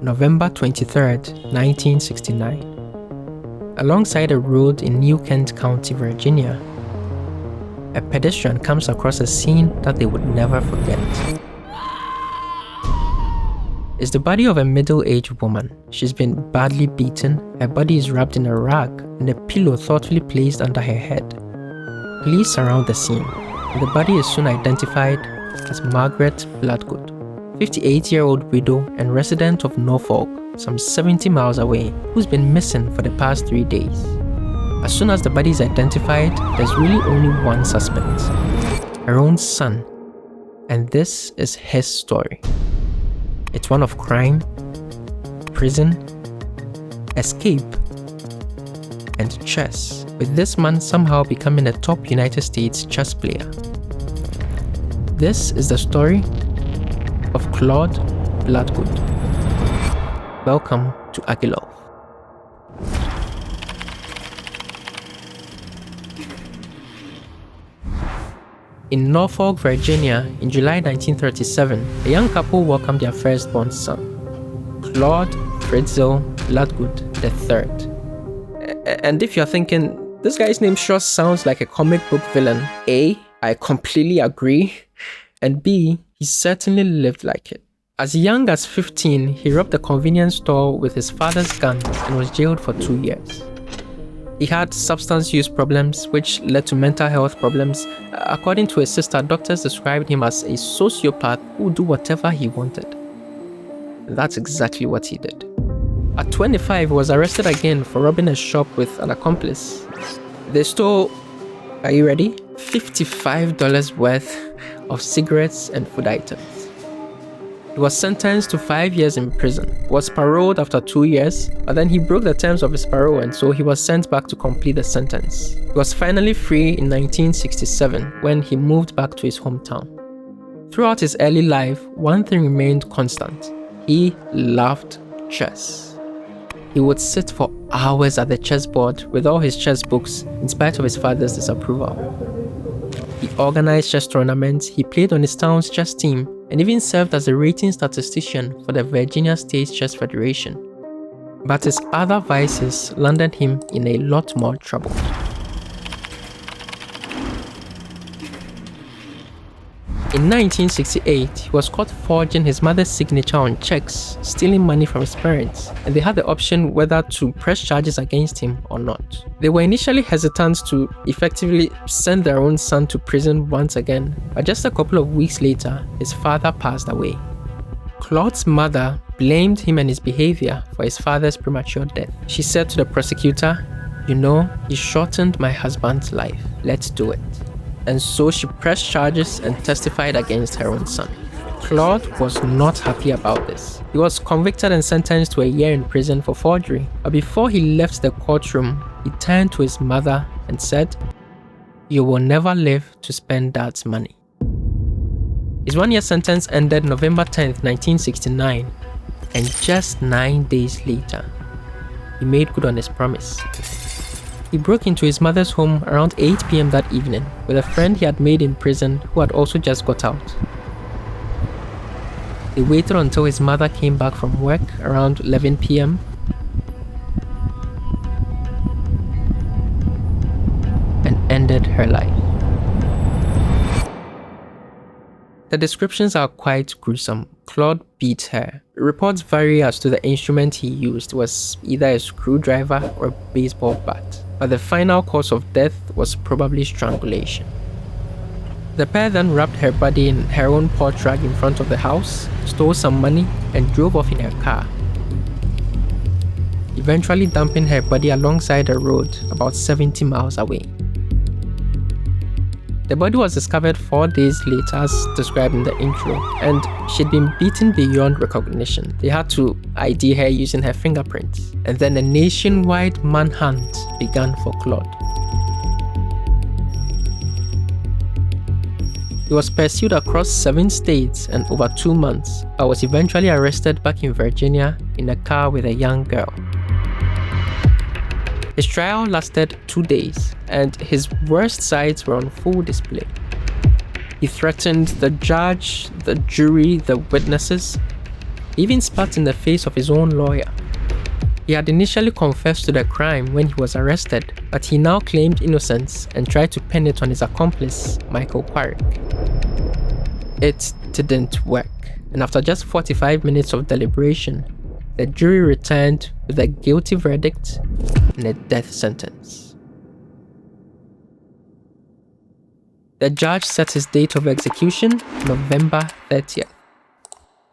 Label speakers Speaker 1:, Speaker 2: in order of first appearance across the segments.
Speaker 1: November 23rd, 1969. Alongside a road in New Kent County, Virginia, a pedestrian comes across a scene that they would never forget. It's the body of a middle-aged woman. She's been badly beaten, her body is wrapped in a rag, and a pillow thoughtfully placed under her head. Police surround the scene, and the body is soon identified as Margaret Bloodgood, 58-year-old widow and resident of Norfolk, some 70 miles away, who's been missing for the past 3 days. As soon as the body is identified, there's really only one suspect, her own son, and this is his story. It's one of crime, prison, escape, and chess, with this man somehow becoming a top United States chess player. This is the story of Claude Bloodgood. Welcome to Agilov. In Norfolk, Virginia, in July 1937, a young couple welcomed their firstborn son, Claude Fritzl Bloodgood III. And if you're thinking, this guy's name sure sounds like a comic book villain, A, I completely agree, and B, he certainly lived like it. As young as 15, he robbed a convenience store with his father's gun and was jailed for 2 years. He had substance use problems, which led to mental health problems. According to his sister, doctors described him as a sociopath who would do whatever he wanted. And that's exactly what he did. At 25, he was arrested again for robbing a shop with an accomplice. They stole, are you ready? $55 worth of cigarettes and food items. He was sentenced to 5 years in prison, was paroled after 2 years, but then he broke the terms of his parole and so he was sent back to complete the sentence. He was finally free in 1967 when he moved back to his hometown. Throughout his early life, one thing remained constant. He loved chess. He would sit for hours at the chessboard with all his chess books in spite of his father's disapproval. He organized chess tournaments, he played on his town's chess team, and even served as a rating statistician for the Virginia State Chess Federation. But his other vices landed him in a lot more trouble. In 1968, he was caught forging his mother's signature on checks, stealing money from his parents, and they had the option whether to press charges against him or not. They were initially hesitant to effectively send their own son to prison once again, but just a couple of weeks later, his father passed away. Claude's mother blamed him and his behavior for his father's premature death. She said to the prosecutor, "You know, he shortened my husband's life. Let's do it." And so she pressed charges and testified against her own son. Claude was not happy about this. He was convicted and sentenced to a year in prison for forgery. But before he left the courtroom, he turned to his mother and said, "You will never live to spend Dad's money." His 1-year sentence ended November 10th, 1969, and just 9 days later, he made good on his promise. He broke into his mother's home around 8 p.m. that evening with a friend he had made in prison who had also just got out. They waited until his mother came back from work around 11 p.m. and ended her life. The descriptions are quite gruesome. Claude beat her. Reports vary as to the instrument he used. It was either a screwdriver or a baseball bat. But the final cause of death was probably strangulation. The pair then wrapped her body in her own porch rag in front of the house, stole some money, and drove off in her car, eventually dumping her body alongside a road about 70 miles away. The body was discovered 4 days later as described in the intro, and she'd been beaten beyond recognition. They had to ID her using her fingerprints, and then a nationwide manhunt began for Claude. He was pursued across 7 states and over 2 months, but was eventually arrested back in Virginia in a car with a young girl. His trial lasted 2 days, and his worst sides were on full display. He threatened the judge, the jury, the witnesses. He even spat in the face of his own lawyer. He had initially confessed to the crime when he was arrested, but he now claimed innocence and tried to pin it on his accomplice, Michael Quarrick. It didn't work, and after just 45 minutes of deliberation, the jury returned with a guilty verdict and a death sentence. The judge set his date of execution November 30th.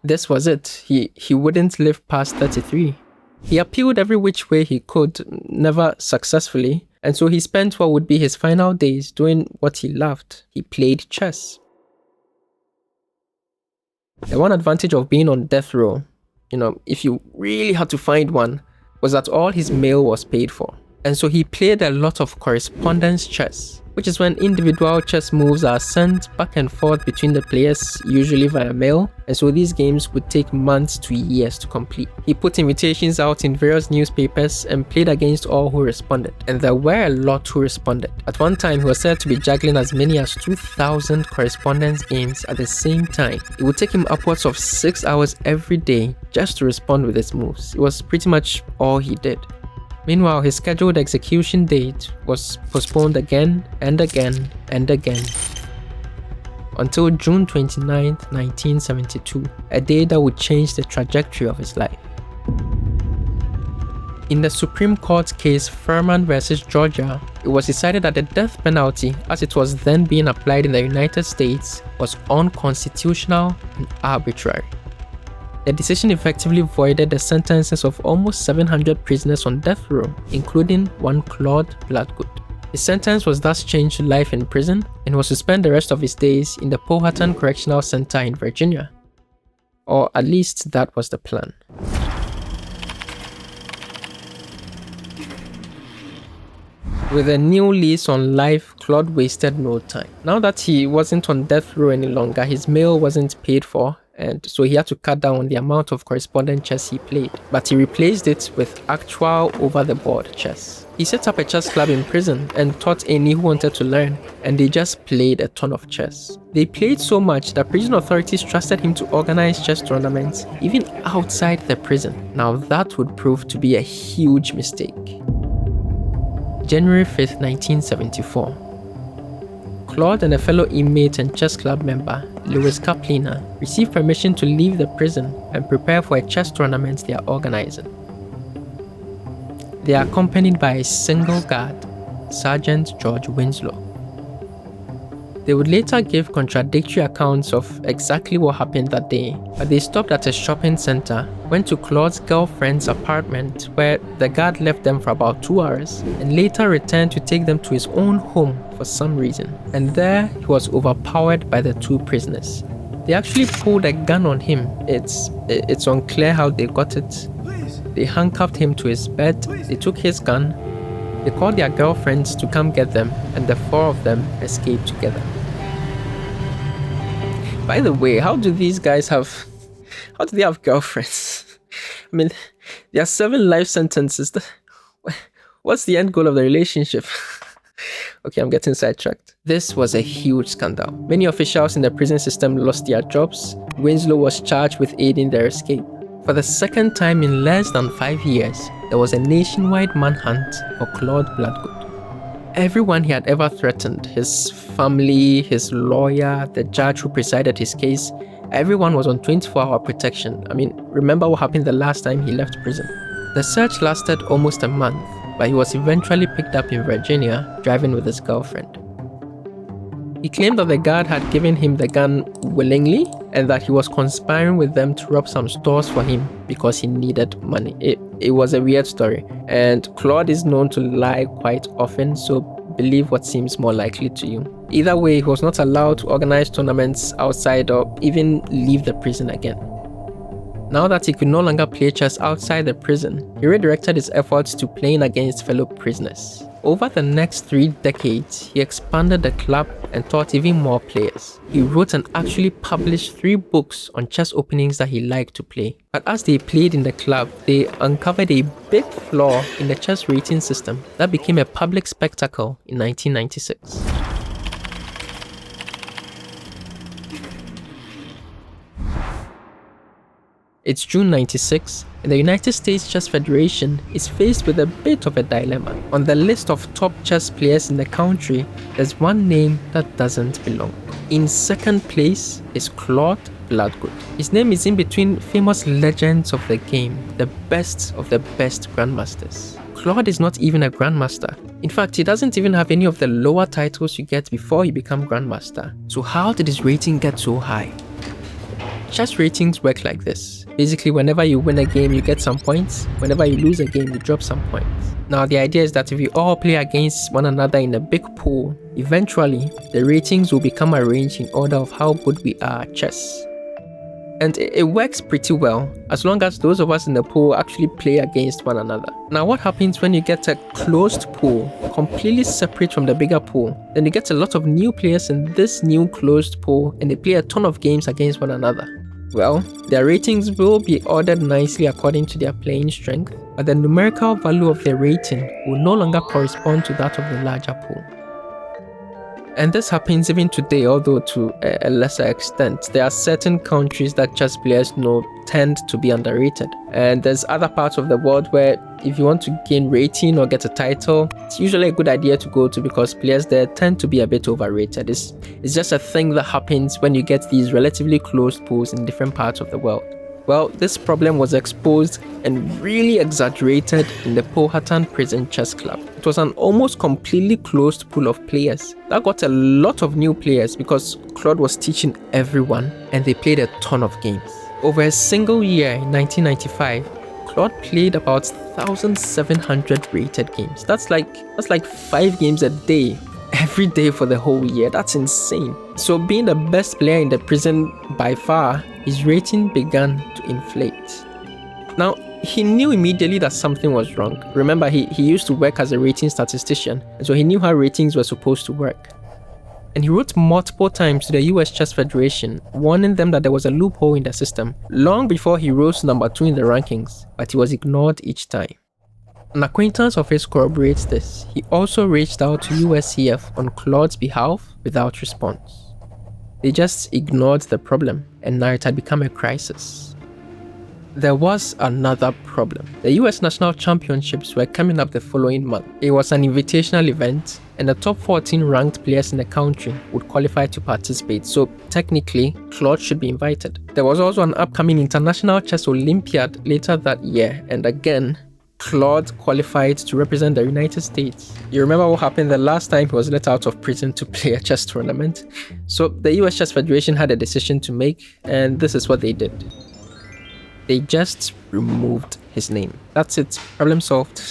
Speaker 1: This was it. He wouldn't live past 33. He appealed every which way he could, never successfully, and so he spent what would be his final days doing what he loved. He played chess. The one advantage of being on death row, if you really had to find one, was that all his mail was paid for. And so he played a lot of correspondence chess, which is when individual chess moves are sent back and forth between the players, usually via mail, and so these games would take months to years to complete. He put invitations out in various newspapers and played against all who responded, and there were a lot who responded. At one time, he was said to be juggling as many as 2,000 correspondence games at the same time. It would take him upwards of 6 hours every day just to respond with his moves. It was pretty much all he did. Meanwhile, his scheduled execution date was postponed again and again and again until June 29, 1972, a day that would change the trajectory of his life. In the Supreme Court case Furman vs. Georgia, it was decided that the death penalty, as it was then being applied in the United States, was unconstitutional and arbitrary. The decision effectively voided the sentences of almost 700 prisoners on death row, including one Claude Bloodgood. His sentence was thus changed to life in prison and was to spend the rest of his days in the Powhatan Correctional Center in Virginia. Or at least that was the plan. With a new lease on life, Claude wasted no time. Now that he wasn't on death row any longer, his mail wasn't paid for, and so he had to cut down on the amount of correspondence chess he played. But he replaced it with actual over-the-board chess. He set up a chess club in prison and taught any who wanted to learn, and they just played a ton of chess. They played so much that prison authorities trusted him to organize chess tournaments even outside the prison. Now that would prove to be a huge mistake. January 5th, 1974. Claude and a fellow inmate and chess club member, Louis Kaplina, received permission to leave the prison and prepare for a chess tournament they are organizing. They are accompanied by a single guard, Sergeant George Winslow. They would later give contradictory accounts of exactly what happened that day, but they stopped at a shopping center, went to Claude's girlfriend's apartment where the guard left them for about 2 hours, and later returned to take them to his own home for some reason. And there, he was overpowered by the two prisoners. They actually pulled a gun on him. It's unclear how they got it. They handcuffed him to his bed, they took his gun, they called their girlfriends to come get them, and the four of them escaped together. By the way, how do they have girlfriends? I mean, they are 7 life sentences. What's the end goal of the relationship? Okay, I'm getting sidetracked. This was a huge scandal. Many officials in the prison system lost their jobs. Winslow was charged with aiding their escape. For the second time in less than 5 years, there was a nationwide manhunt for Claude Bloodgood. Everyone he had ever threatened, his family, his lawyer, the judge who presided his case, everyone was on 24-hour protection. I mean, remember what happened the last time he left prison? The search lasted almost a month, but he was eventually picked up in Virginia, driving with his girlfriend. He claimed that the guard had given him the gun willingly and that he was conspiring with them to rob some stores for him because he needed money. It was a weird story, and Claude is known to lie quite often, so believe what seems more likely to you. Either way, he was not allowed to organize tournaments outside or even leave the prison again. Now that he could no longer play chess outside the prison, he redirected his efforts to playing against fellow prisoners. Over the next 3 decades, he expanded the club and taught even more players. He wrote and actually published 3 books on chess openings that he liked to play. But as they played in the club, they uncovered a big flaw in the chess rating system that became a public spectacle in 1996. It's June 96, and the United States Chess Federation is faced with a bit of a dilemma. On the list of top chess players in the country, there's one name that doesn't belong. In second place is Claude Bloodgood. His name is in between famous legends of the game, the best of the best grandmasters. Claude is not even a grandmaster. In fact, he doesn't even have any of the lower titles you get before you become grandmaster. So how did his rating get so high? Chess ratings work like this. Basically, whenever you win a game, you get some points. Whenever you lose a game, you drop some points. Now, the idea is that if we all play against one another in a big pool, eventually, the ratings will become arranged in order of how good we are at chess. And it works pretty well, as long as those of us in the pool actually play against one another. Now, what happens when you get a closed pool, completely separate from the bigger pool? Then you get a lot of new players in this new closed pool, and they play a ton of games against one another. Well, their ratings will be ordered nicely according to their playing strength, but the numerical value of their rating will no longer correspond to that of the larger pool. And this happens even today, although to a lesser extent. There are certain countries that chess players know tend to be underrated. And there's other parts of the world where if you want to gain rating or get a title, it's usually a good idea to go to because players there tend to be a bit overrated. It's just a thing that happens when you get these relatively closed pools in different parts of the world. Well, this problem was exposed and really exaggerated in the Powhatan Prison Chess Club. It was an almost completely closed pool of players that got a lot of new players because Claude was teaching everyone and they played a ton of games. Over a single year in 1995, Claude played about 1,700 rated games. That's like 5 games a day, every day for the whole year. That's insane. So being the best player in the prison by far, his rating began to inflate. Now, he knew immediately that something was wrong. Remember, he used to work as a rating statistician, and so he knew how ratings were supposed to work. And he wrote multiple times to the US Chess Federation, warning them that there was a loophole in the system, long before he rose to number 2 in the rankings, but he was ignored each time. An acquaintance of his corroborates this. He also reached out to USCF on Claude's behalf without response. They just ignored the problem, and now it had become a crisis. There was another problem. The US National Championships were coming up the following month. It was an invitational event, and the top 14 ranked players in the country would qualify to participate, so technically, Claude should be invited. There was also an upcoming International Chess Olympiad later that year, and again, Claude qualified to represent the United States. You remember what happened the last time he was let out of prison to play a chess tournament? So the US Chess Federation had a decision to make, and this is what they did. They just removed his name. That's it. Problem solved.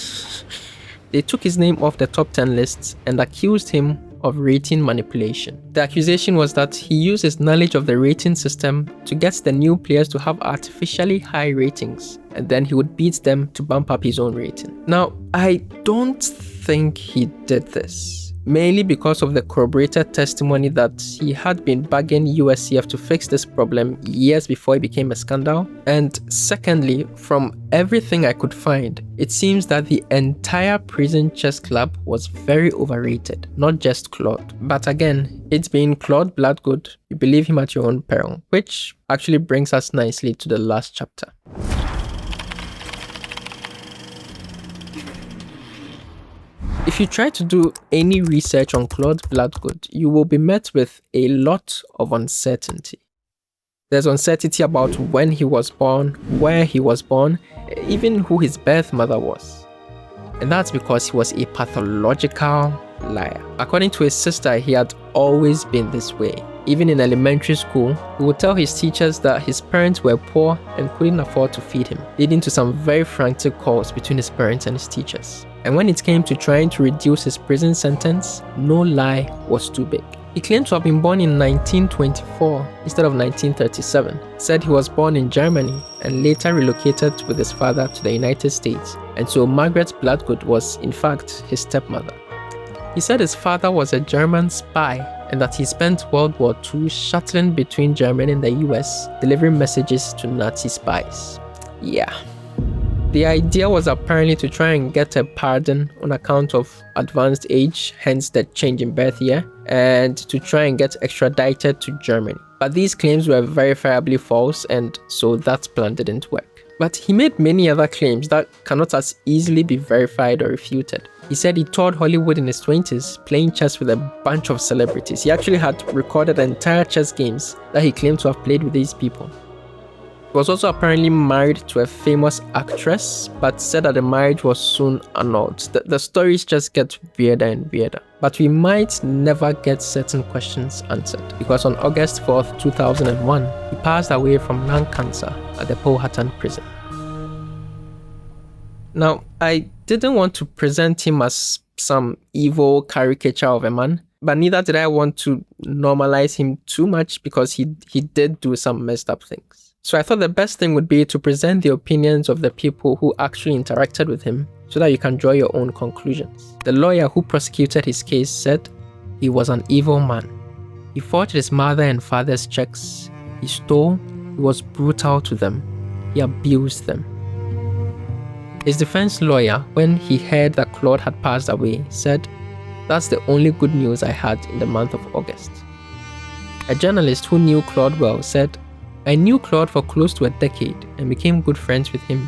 Speaker 1: They took his name off the top 10 lists and accused him of rating manipulation. The accusation was that he used his knowledge of the rating system to get the new players to have artificially high ratings, and then he would beat them to bump up his own rating. Now, I don't think he did this, mainly because of the corroborated testimony that he had been bugging USCF to fix this problem years before it became a scandal. And secondly, from everything I could find, it seems that the entire prison chess club was very overrated, not just Claude. But again, it's being Claude Bloodgood, you believe him at your own peril, which actually brings us nicely to the last chapter. If you try to do any research on Claude Bloodgood, you will be met with a lot of uncertainty. There's uncertainty about when he was born, where he was born, even who his birth mother was. And that's because he was a pathological liar. According to his sister, he had always been this way. Even in elementary school, he would tell his teachers that his parents were poor and couldn't afford to feed him, leading to some very frantic calls between his parents and his teachers. And when it came to trying to reduce his prison sentence, no lie was too big. He claimed to have been born in 1924 instead of 1937, said he was born in Germany and later relocated with his father to the United States, and so Margaret Bloodgood was in fact his stepmother. He said his father was a German spy and that he spent World War II shuttling between Germany and the US, delivering messages to Nazi spies. Yeah. The idea was apparently to try and get a pardon on account of advanced age, hence the change in birth year, and to try and get extradited to Germany. But these claims were verifiably false, and so that plan didn't work. But he made many other claims that cannot as easily be verified or refuted. He said he toured Hollywood in his 20s, playing chess with a bunch of celebrities. He actually had recorded entire chess games that he claimed to have played with these people. He was also apparently married to a famous actress, but said that the marriage was soon annulled. The stories just get weirder and weirder. But we might never get certain questions answered, because on August 4th, 2001, he passed away from lung cancer at the Powhatan prison. Now, I didn't want to present him as some evil caricature of a man, but neither did I want to normalize him too much, because he did do some messed up things. So I thought the best thing would be to present the opinions of the people who actually interacted with him so that you can draw your own conclusions. The lawyer who prosecuted his case said he was an evil man. He forged his mother and father's checks. He stole. He was brutal to them. He abused them. His defense lawyer, when he heard that Claude had passed away, said, "That's the only good news I had in the month of August." A journalist who knew Claude well said, "I knew Claude for close to a decade and became good friends with him.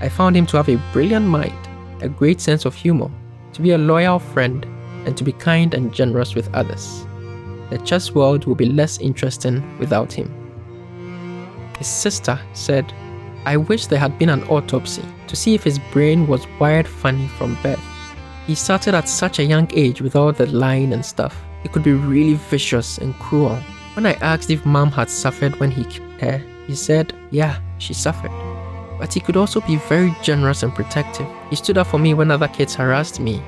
Speaker 1: I found him to have a brilliant mind, a great sense of humor, to be a loyal friend, and to be kind and generous with others. The chess world will be less interesting without him." His sister said, "I wish there had been an autopsy to see if his brain was wired funny from birth. He started at such a young age with all the lying and stuff. He could be really vicious and cruel. When I asked if Mom had suffered when he killed her, he said, yeah, she suffered. But he could also be very generous and protective. He stood up for me when other kids harassed me.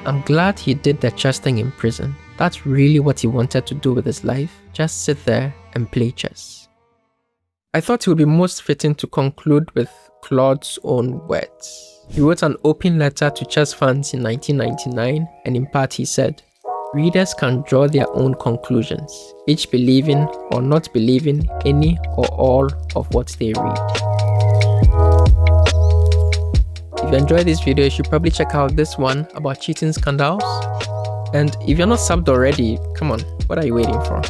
Speaker 1: I'm glad he did the chess thing in prison. That's really what he wanted to do with his life. Just sit there and play chess." I thought it would be most fitting to conclude with Claude's own words. He wrote an open letter to chess fans in 1999, and in part he said, "Readers can draw their own conclusions, each believing or not believing any or all of what they read." If you enjoyed this video, you should probably check out this one about cheating scandals. And if you're not subbed already, come on, what are you waiting for?